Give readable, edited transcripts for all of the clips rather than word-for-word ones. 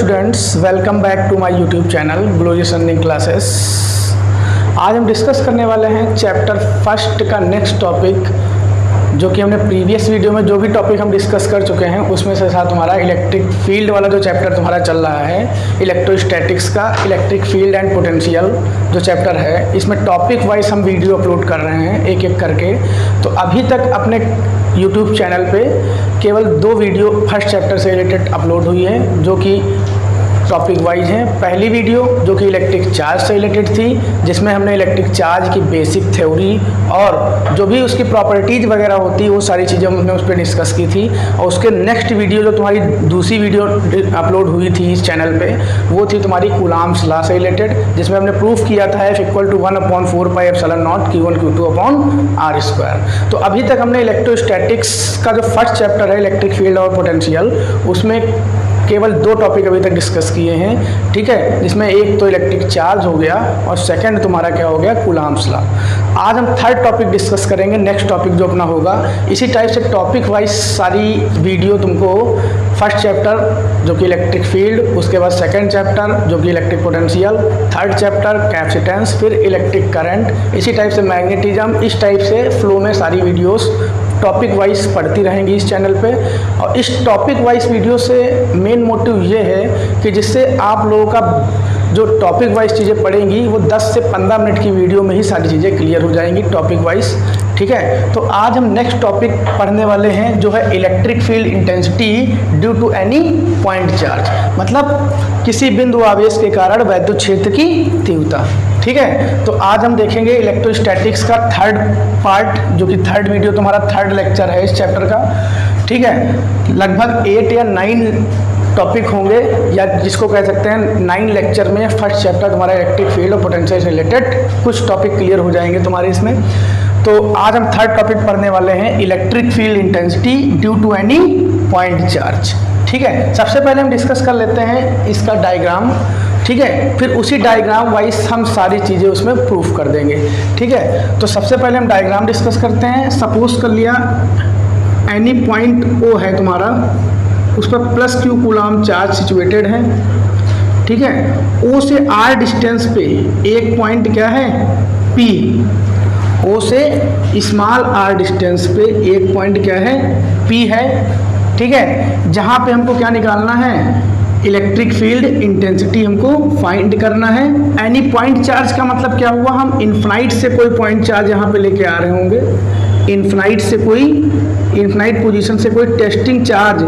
Students, welcome back to my YouTube channel glorious earning classes. आज हम discuss करने वाले हैं चैप्टर फर्स्ट का नेक्स्ट टॉपिक, जो कि हमने प्रीवियस वीडियो में जो भी टॉपिक हम डिस्कस कर चुके हैं उसमें से साथ हमारा इलेक्ट्रिक फील्ड वाला जो चैप्टर तुम्हारा चल रहा है, इलेक्ट्रोस्टैटिक्स का इलेक्ट्रिक फील्ड एंड पोटेंशियल जो चैप्टर है, इसमें टॉपिक वाइज हम वीडियो अपलोड कर रहे हैं एक एक करके। तो अभी तक अपने यूट्यूब चैनल पे केवल 2 वीडियो फर्स्ट चैप्टर से रिलेटेड अपलोड हुई है, जो कि टॉपिक वाइज हैं। पहली वीडियो जो कि इलेक्ट्रिक चार्ज से रिलेटेड थी, जिसमें हमने इलेक्ट्रिक चार्ज की बेसिक थ्योरी और जो भी उसकी प्रॉपर्टीज़ वगैरह होती है वो सारी चीज़ें हमने उस पर डिस्कस की थी। और उसके नेक्स्ट वीडियो जो तुम्हारी दूसरी वीडियो अपलोड हुई थी इस चैनल पे, वो थी तुम्हारी कूलॉम्स लॉ से रिलेटेड, जिसमें हमने प्रूफ किया था F=1/4πε0 Q1 Q2/r²। तो अभी तक हमने इलेक्ट्रोस्टैटिक्स का जो फर्स्ट चैप्टर है इलेक्ट्रिक फील्ड और पोटेंशियल, उसमें केवल 2 टॉपिक अभी तक डिस्कस किए हैं, ठीक है, जिसमें एक तो इलेक्ट्रिक चार्ज हो गया और सेकंड तुम्हारा क्या हो गया, कूलॉम्स लॉ। आज हम थर्ड टॉपिक डिस्कस करेंगे, नेक्स्ट टॉपिक जो अपना होगा। इसी टाइप से टॉपिक वाइज सारी वीडियो तुमको फर्स्ट चैप्टर जो कि इलेक्ट्रिक फील्ड, उसके बाद सेकंड चैप्टर जो कि electric potential, third chapter capacitance, फिर इलेक्ट्रिक करंट, इसी टाइप से मैग्नेटिज्म, इस टाइप से फ्लो में सारी वीडियोस टॉपिक वाइज पढ़ती रहेंगी इस चैनल पे। और इस टॉपिक वाइज वीडियो से मेन मोटिव ये है कि जिससे आप लोगों का जो टॉपिक वाइज चीज़ें पढ़ेंगी वो 10 से 15 मिनट की वीडियो में ही सारी चीज़ें क्लियर हो जाएंगी टॉपिक वाइज, ठीक है। तो आज हम नेक्स्ट टॉपिक पढ़ने वाले हैं जो है electric field intensity due to any point charge, मतलब किसी बिंदु आवेश के कारण वैद्युत क्षेत्र की तीव्रता, ठीक है। तो आज हम देखेंगे इलेक्ट्रोस्टैटिक्स का थर्ड पार्ट, जो कि थर्ड वीडियो तुम्हारा थर्ड लेक्चर है इस चैप्टर का, ठीक है। लगभग 8 या 9 टॉपिक होंगे, या जिसको कह सकते हैं 9 लेक्चर में फर्स्ट चैप्टर तुम्हारा इलेक्ट्रिक फील्ड और पोटेंशियल से रिलेटेड कुछ टॉपिक क्लियर हो जाएंगे तुम्हारे इसमें। तो आज हम थर्ड टॉपिक पढ़ने वाले हैं electric field intensity due to any point charge, ठीक है। सबसे पहले हम डिस्कस कर लेते हैं इसका डायग्राम, ठीक है, फिर उसी डायग्राम वाइज हम सारी चीज़ें उसमें प्रूफ कर देंगे, ठीक है। तो सबसे पहले हम डायग्राम डिस्कस करते हैं। सपोज कर लिया एनी पॉइंट O है तुम्हारा, उस पर +Q कूलॉम चार्ज सिचुएटेड है, ठीक है। O से R डिस्टेंस पे एक पॉइंट क्या है, P। O से स्मॉल r डिस्टेंस पे एक पॉइंट क्या है, P है, ठीक है। जहाँ पे हमको क्या निकालना है, इलेक्ट्रिक फील्ड इंटेंसिटी हमको फाइंड करना है। एनी पॉइंट चार्ज का मतलब क्या हुआ, हम इन्फिनाइट से कोई पॉइंट चार्ज यहाँ पे लेके आ रहे होंगे, इन्फिनाइट पोजीशन से कोई टेस्टिंग चार्ज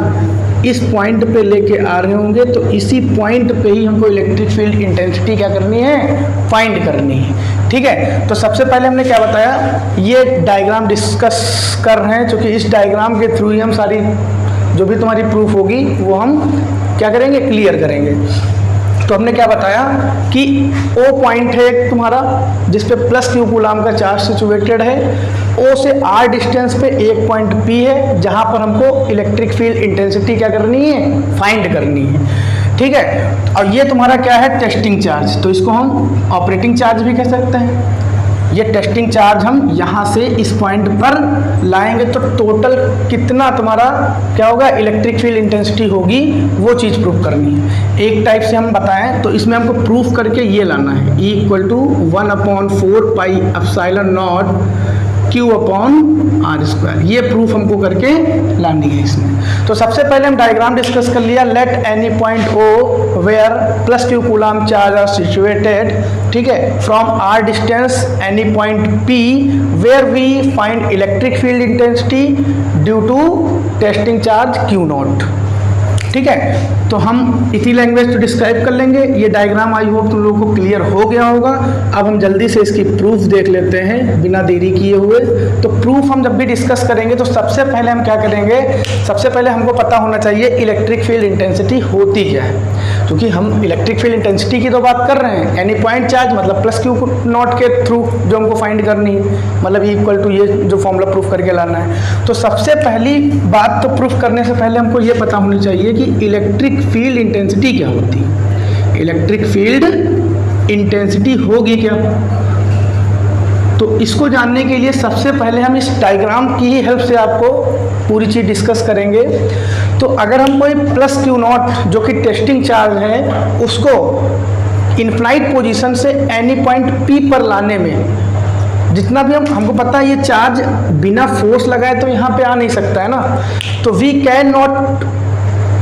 इस पॉइंट पे लेके आ रहे होंगे, तो इसी पॉइंट पे ही हमको इलेक्ट्रिक फील्ड इंटेंसिटी क्या करनी है, फाइंड करनी है, ठीक है। तो सबसे पहले हमने क्या बताया, ये डायग्राम डिस्कस कर रहे हैं, क्योंकि इस डायग्राम के थ्रू ही हम सारी जो भी तुम्हारी प्रूफ होगी वो हम क्या करेंगे, क्लियर करेंगे। तो हमने क्या बताया कि O पॉइंट है एक तुम्हारा, जिस पे +Q कूलॉम का चार्ज सिचुएटेड है। O से R डिस्टेंस पे एक पॉइंट P है, जहां पर हमको इलेक्ट्रिक फील्ड इंटेंसिटी क्या करनी है, फाइंड करनी है, ठीक है। और ये तुम्हारा क्या है, टेस्टिंग चार्ज, तो इसको हम ऑपरेटिंग चार्ज भी कह सकते हैं। ये टेस्टिंग चार्ज हम यहाँ से इस पॉइंट पर लाएंगे, तो टोटल कितना तुम्हारा क्या होगा, इलेक्ट्रिक फील्ड इंटेंसिटी होगी, वो चीज़ प्रूफ करनी है। एक टाइप से हम बताएं तो इसमें हमको प्रूफ करके ये लाना है, E=1/4πε0 Q/r²। ये प्रूफ हमको करके लानी है इसमें। तो सबसे पहले हम डायग्राम डिस्कस कर लिया, let any point O where +Q coulomb charge are situated, ठीक है, from R distance any point P where we find electric field intensity due to testing charge Q0, ठीक है। तो हम इसी लैंग्वेज तो डिस्क्राइब कर लेंगे। ये डायग्राम आई होप तुम लोगों को क्लियर हो गया होगा। अब हम जल्दी से इसकी प्रूफ देख लेते हैं बिना देरी किए हुए। तो प्रूफ हम जब भी डिस्कस करेंगे तो सबसे पहले हम क्या करेंगे, सबसे पहले हमको पता होना चाहिए इलेक्ट्रिक फील्ड इंटेंसिटी होती क्या है, क्योंकि हम इलेक्ट्रिक फील्ड इंटेंसिटी की तो बात कर रहे हैं। एनी पॉइंट चार्ज मतलब +Q0 के थ्रू जो हमको फाइंड करनी है, मतलब इक्वल टू ये जो फॉर्मूला प्रूफ करके लाना है। तो सबसे पहली बात तो प्रूफ करने से पहले हमको ये पता होनी चाहिए कि इलेक्ट्रिक फील्ड इंटेंसिटी क्या होती है, इलेक्ट्रिक फील्ड इंटेंसिटी होगी क्या। तो इसको जानने के लिए सबसे पहले हम इस डायग्राम की ही हेल्प से आपको पूरी चीज़ डिस्कस करेंगे। तो अगर हम कोई प्लस क्यू नॉट जो कि टेस्टिंग चार्ज है उसको इनफाइनाइट पोजीशन से एनी पॉइंट पी पर लाने में जितना भी हमको पता है ये चार्ज बिना फोर्स लगाए तो यहाँ पे आ नहीं सकता है ना, तो we can not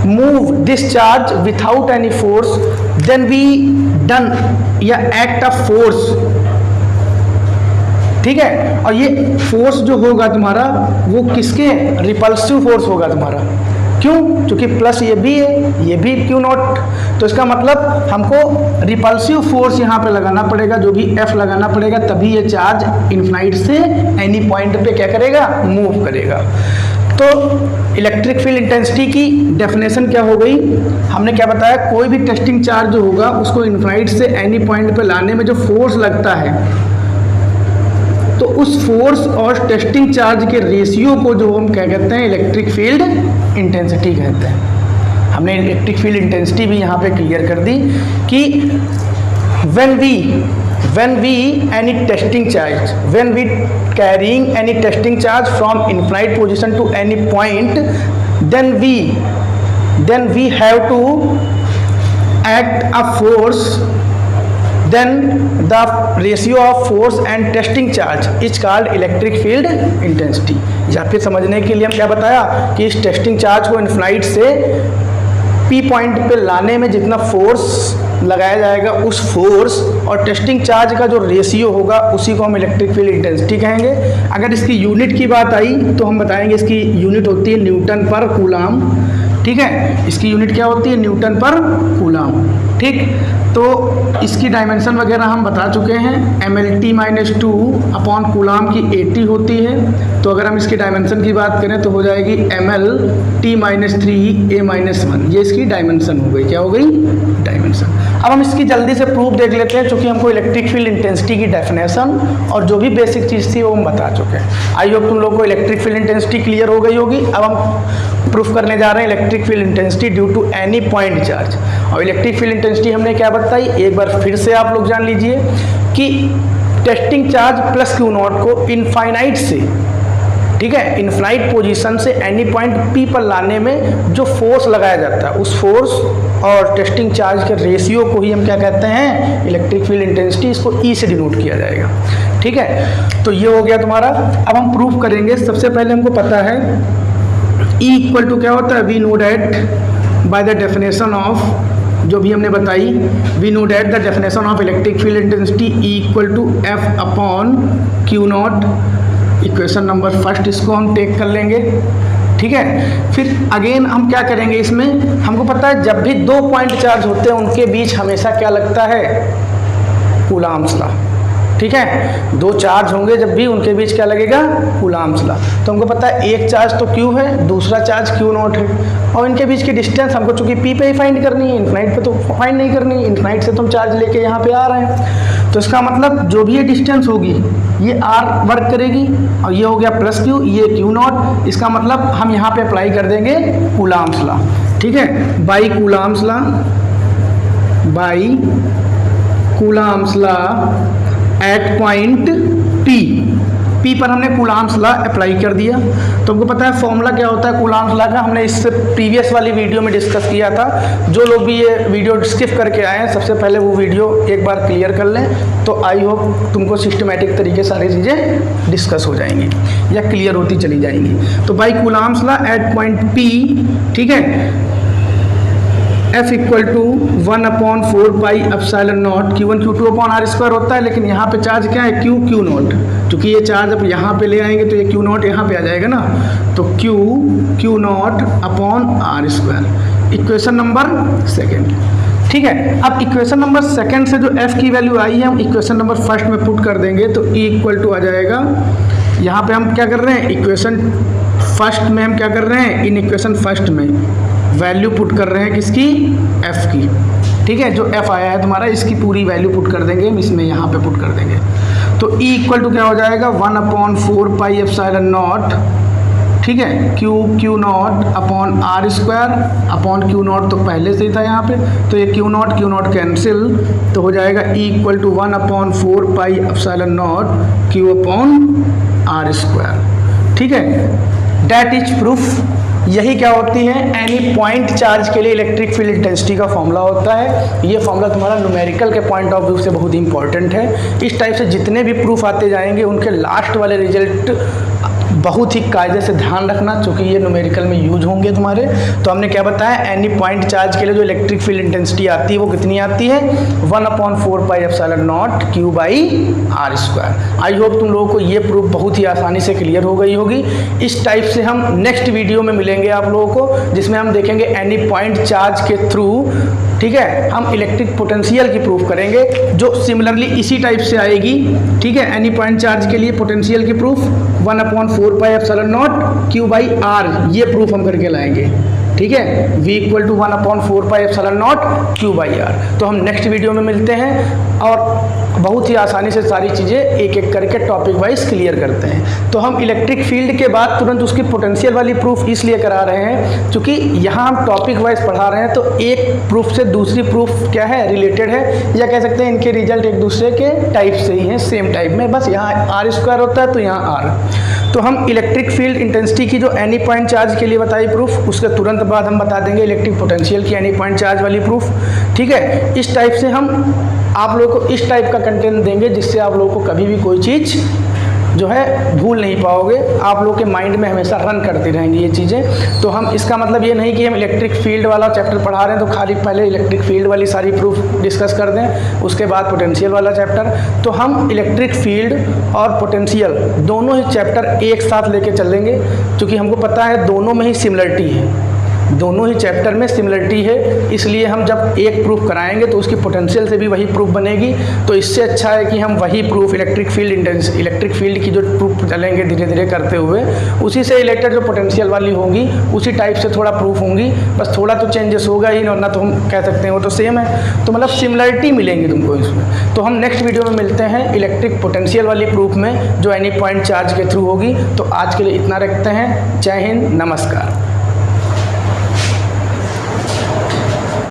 move this charge without any force, then we done या एक्ट ऑफ फोर्स। ठीक है, और ये फोर्स जो होगा तुम्हारा वो किसके, रिपल्सिव फोर्स होगा तुम्हारा। क्यों? क्योंकि प्लस ये भी है, ये भी क्यू नॉट, तो इसका मतलब हमको रिपल्सिव फोर्स यहाँ पे लगाना पड़ेगा, जो भी एफ लगाना पड़ेगा, तभी ये चार्ज इनफाइनाइट से एनी पॉइंट पे क्या करेगा, मूव करेगा। तो इलेक्ट्रिक फील्ड इंटेंसिटी की डेफिनेशन क्या हो गई, हमने क्या बताया, कोई भी टेस्टिंग चार्ज जो होगा उसको इनफाइनाइट से एनी पॉइंट पे लाने में जो फोर्स लगता है, तो उस फोर्स और टेस्टिंग चार्ज के रेशियो को जो हम क्या कहते हैं, इलेक्ट्रिक फील्ड इंटेंसिटी कहते हैं। हमने इलेक्ट्रिक फील्ड इंटेंसिटी भी यहाँ पे क्लियर कर दी कि when we any testing charge, when we carrying any testing charge from infinite position to any point, then we have to act a force, then the ratio of force and testing charge is called electric field intensity। या फिर समझने के लिए हम क्या बताया कि इस टेस्टिंग चार्ज को इनफाइनाइट से पी पॉइंट पे लाने में जितना फोर्स लगाया जाएगा, उस फोर्स और टेस्टिंग चार्ज का जो रेशियो होगा उसी को हम इलेक्ट्रिक फील्ड इंटेंसिटी कहेंगे। अगर इसकी यूनिट की बात आई तो हम बताएंगे इसकी यूनिट होती है न्यूटन पर कूलाम। ठीक है, इसकी यूनिट क्या होती है, न्यूटन पर कूलाम। ठीक, तो इसकी डायमेंशन वगैरह हम बता चुके हैं, mlt-2 अपॉन कूलाम की 80 होती है। तो अगर हम इसकी डायमेंशन की बात करें तो हो जाएगी mlt-3a-1, ये इसकी डायमेंशन हो गई। क्या हो गई, डायमेंशन। अब हम इसकी जल्दी से प्रूफ देख लेते हैं, क्योंकि हमको इलेक्ट्रिक फील्ड इंटेंसिटी की डेफिनेशन और जो भी बेसिक चीज़ थी वो हम बता चुके हैं। आई होप तुम लोग को इलेक्ट्रिक फील्ड इंटेंसिटी क्लियर हो गई होगी। अब हम प्रूफ करने जा रहे हैं electric field intensity due to any point charge. और इलेक्ट्रिक फील्ड इंटेंसिटी हमने क्या बताई, एक बार फिर से आप लोग जान लीजिए कि testing charge plus Q not को इनफाइनाइट से, ठीक है, इनफाइनाइट पोजीशन से एनी पॉइंट पी पर लाने में जो फोर्स लगाया जाता है, उस फोर्स और टेस्टिंग चार्ज के रेशियो को ही हम क्या कहते हैं, इलेक्ट्रिक फील्ड इंटेंसिटी। इसको ई से डिनोट किया जाएगा। ठीक है, तो ये हो गया तुम्हारा। अब हम प्रूफ करेंगे। सबसे पहले हमको पता है E इक्वल टू क्या होता है, we know that by the definition of, जो भी हमने बताई, we know that the definition of electric field intensity E equal to F upon Q naught. Equation number first इसको हम टेक कर लेंगे। ठीक है, फिर अगेन हम क्या करेंगे, इसमें हमको पता है जब भी दो पॉइंट चार्ज होते हैं उनके बीच हमेशा क्या लगता है, कूलाम्स लॉ। ठीक है, दो चार्ज होंगे जब भी उनके बीच क्या लगेगा, कूलाम्स लॉ। तो हमको पता है एक चार्ज तो Q है, दूसरा चार्ज Q नॉट है, और इनके बीच की डिस्टेंस हमको चूंकि P पे ही फाइंड करनी है, इनफाइनाइट पे तो फाइंड नहीं करनी है। इनफाइनाइट से तुम चार्ज लेके यहाँ पे आ रहे हैं, तो इसका मतलब जो भी ये डिस्टेंस होगी ये R वर्क करेगी, और ये हो गया प्लस Q, ये Q नॉट। इसका मतलब हम यहाँ पे अप्लाई कर देंगे कूलाम्स लॉ। ठीक है, by Coulomb's law, by Coulomb's law at point P पर हमने कूलाम्स लॉ अप्लाई कर दिया। तो हमको पता है फॉर्मूला क्या होता है कूलाम्स लॉ का, हमने इससे प्रीवियस वाली वीडियो में डिस्कस किया था। जो लोग भी ये वीडियो स्किप करके आए हैं, सबसे पहले वो वीडियो एक बार क्लियर कर लें, तो आई होप तुमको सिस्टमेटिक तरीके सारी चीज़ें डिस्कस हो जाएंगी या क्लियर होती चली जाएंगी। तो by Coulomb's law at point P, ठीक है, F equal to 1/4πε0 Q1 Q2 upon R square होता है, लेकिन यहाँ पे चार्ज क्या है, Q नॉट। क्योंकि ये चार्ज अब यहाँ पे ले आएंगे तो ये Q नॉट यहाँ पे आ जाएगा ना, तो Q not upon R square. Equation number second. ठीक है, अब इक्वेशन नंबर सेकेंड से जो F की वैल्यू आई है हम इक्वेशन नंबर फर्स्ट में पुट कर देंगे, तो E इक्वल टू आ जाएगा। यहाँ पे हम क्या कर रहे हैं, इक्वेशन फर्स्ट में हम क्या कर रहे हैं, इन इक्वेशन फर्स्ट में वैल्यू पुट कर रहे हैं किसकी, F की। ठीक है, जो F आया है तुम्हारा, इसकी पूरी वैल्यू पुट कर देंगे, इसमें यहाँ पे पुट कर देंगे। तो E इक्वल टू क्या हो जाएगा, 1/4πε0, ठीक है, Q not upon R square upon Q not तो पहले से ही था यहाँ पे, तो ये Q नॉट कैंसिल, तो हो जाएगा E equal to 1/4πε0 Q upon R square. ठीक है, डैट इज प्रूफ यही क्या होती है, एनी पॉइंट चार्ज के लिए इलेक्ट्रिक फील्ड इंटेंसिटी का फॉर्मूला होता है। ये फॉर्मूला तुम्हारा न्यूमेरिकल के पॉइंट ऑफ व्यू से बहुत इंपॉर्टेंट है। इस टाइप से जितने भी प्रूफ आते जाएंगे उनके लास्ट वाले रिजल्ट बहुत ही कायदे से ध्यान रखना, क्योंकि ये न्यूमेरिकल में यूज होंगे तुम्हारे। तो हमने क्या बताया, एनी पॉइंट चार्ज के लिए जो इलेक्ट्रिक फील्ड इंटेंसिटी आती है वो कितनी आती है, 1/4πε0 Q/r²। आई होप तुम लोगों को ये प्रूफ बहुत ही आसानी से क्लियर हो गई होगी। इस टाइप से हम नेक्स्ट वीडियो में मिलेंगे आप लोगों को, जिसमें हम देखेंगे एनी पॉइंट चार्ज के थ्रू, ठीक है, हम इलेक्ट्रिक पोटेंशियल की प्रूफ करेंगे जो सिमिलरली इसी टाइप से आएगी। ठीक है, एनी पॉइंट चार्ज के लिए पोटेंशियल की प्रूफ 1/4πε0 Q/r, ये प्रूफ हम करके लाएंगे। ठीक है, V = 1/4πε0 Q/r। तो हम नेक्स्ट वीडियो में मिलते हैं और बहुत ही आसानी से सारी चीज़ें एक एक करके टॉपिक वाइज क्लियर करते हैं। तो हम इलेक्ट्रिक फील्ड के बाद तुरंत उसकी पोटेंशियल वाली प्रूफ इसलिए करा रहे हैं क्योंकि यहाँ हम टॉपिक वाइज पढ़ा रहे हैं, तो एक प्रूफ से दूसरी प्रूफ क्या है, रिलेटेड है, या कह सकते हैं इनके रिजल्ट एक दूसरे के टाइप से ही हैं, सेम टाइप में, बस यहाँ r² होता है तो यहाँ r। तो हम इलेक्ट्रिक फील्ड इंटेंसिटी की जो एनी पॉइंट चार्ज के लिए बताई प्रूफ, उसके तुरंत बाद हम बता देंगे इलेक्ट्रिक पोटेंशियल की एनी पॉइंट चार्ज वाली प्रूफ। ठीक है, इस टाइप से हम आप लोगों को इस टाइप का कंटेंट देंगे जिससे आप लोगों को कभी भी कोई चीज़ जो है भूल नहीं पाओगे, आप लोग के माइंड में हमेशा रन करती रहेंगी ये चीज़ें। तो हम इसका मतलब ये नहीं कि हम इलेक्ट्रिक फील्ड वाला चैप्टर पढ़ा रहे हैं तो खाली पहले इलेक्ट्रिक फील्ड वाली सारी प्रूफ डिस्कस कर दें, उसके बाद पोटेंशियल वाला चैप्टर। तो हम इलेक्ट्रिक फील्ड और पोटेंशियल दोनों ही चैप्टर एक साथ लेके चलेंगे, क्योंकि हमको पता है दोनों में ही सिमिलरिटी है, दोनों ही चैप्टर में सिमिलरिटी है। इसलिए हम जब एक प्रूफ कराएंगे तो उसकी पोटेंशियल से भी वही प्रूफ बनेगी। तो इससे अच्छा है कि हम वही प्रूफ इलेक्ट्रिक फील्ड की जो प्रूफ चलेंगे धीरे धीरे करते हुए, उसी से रिलेटेड जो पोटेंशियल वाली होंगी उसी टाइप से थोड़ा प्रूफ होंगी, बस थोड़ा तो चेंजेस होगा ही, वरना तो हम कह सकते हैं वो तो सेम है। तो मतलब सिमिलरिटी मिलेंगी तुमको इसमें। तो हम नेक्स्ट वीडियो में मिलते हैं इलेक्ट्रिक पोटेंशियल वाली प्रूफ में जो एनी पॉइंट चार्ज के थ्रू होगी। तो आज के लिए इतना रखते हैं। जय हिंद, नमस्कार।